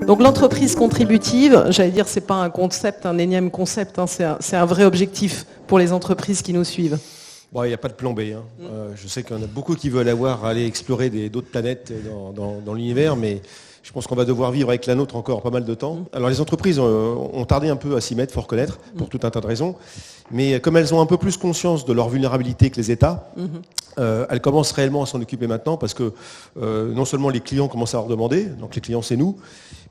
Donc l'entreprise contributive, j'allais dire, c'est pas un concept, un énième concept, hein, c'est un vrai objectif pour les entreprises qui nous suivent. Bon, il n'y a pas de plan B. Hein. Je sais qu'il y en a beaucoup qui veulent aller explorer d'autres planètes dans l'univers, mais je pense qu'on va devoir vivre avec la nôtre encore pas mal de temps. Alors les entreprises ont tardé un peu à s'y mettre, faut reconnaître, pour tout un tas de raisons. Mais comme elles ont un peu plus conscience de leur vulnérabilité que les États, elles commencent réellement à s'en occuper maintenant parce que non seulement les clients commencent à leur demander, donc les clients c'est nous,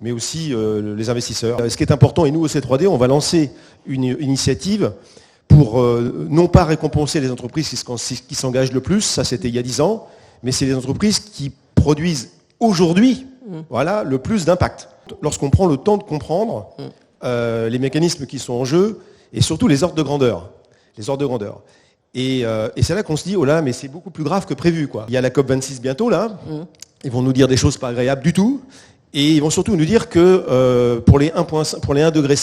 mais aussi les investisseurs. Ce qui est important, et nous au C3D, on va lancer une initiative pour non pas récompenser les entreprises qui s'engagent le plus, ça c'était il y a 10 ans, mais c'est les entreprises qui produisent aujourd'hui le plus d'impact. Lorsqu'on prend le temps de comprendre les mécanismes qui sont en jeu et surtout les ordres de grandeur. Et c'est là qu'on se dit, oh là, mais c'est beaucoup plus grave que prévu, quoi. Il y a la COP26 bientôt, là. Ils vont nous dire des choses pas agréables du tout. Et ils vont surtout nous dire que pour les 1,5 degré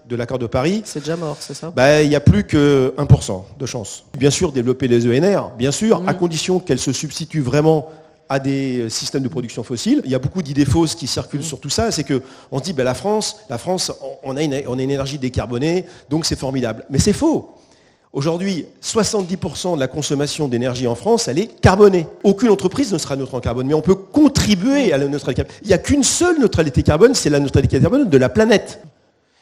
de l'accord de Paris, c'est déjà mort, c'est ça ? Il n'y a plus que 1% de chance. Bien sûr, développer les ENR, bien sûr, à condition qu'elles se substituent vraiment à des systèmes de production fossiles. Il y a beaucoup d'idées fausses qui circulent sur tout ça. C'est que on se dit, la France, on a une énergie décarbonée, donc c'est formidable. Mais c'est faux. Aujourd'hui, 70% de la consommation d'énergie en France, elle est carbonée. Aucune entreprise ne sera neutre en carbone, mais on peut contribuer à la neutralité carbone. Il n'y a qu'une seule neutralité carbone, c'est la neutralité carbone de la planète.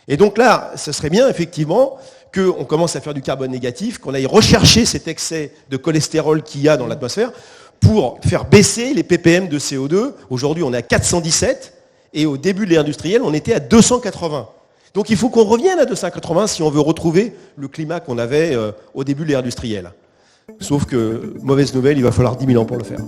Et donc là, ce serait bien, effectivement, qu'on commence à faire du carbone négatif, qu'on aille rechercher cet excès de cholestérol qu'il y a dans l'atmosphère pour faire baisser les ppm de CO2. Aujourd'hui, on est à 417, et au début de l'ère industrielle, on était à 280. Donc il faut qu'on revienne à 280 si on veut retrouver le climat qu'on avait au début de l'ère industrielle. Sauf que, mauvaise nouvelle, il va falloir 10 000 ans pour le faire.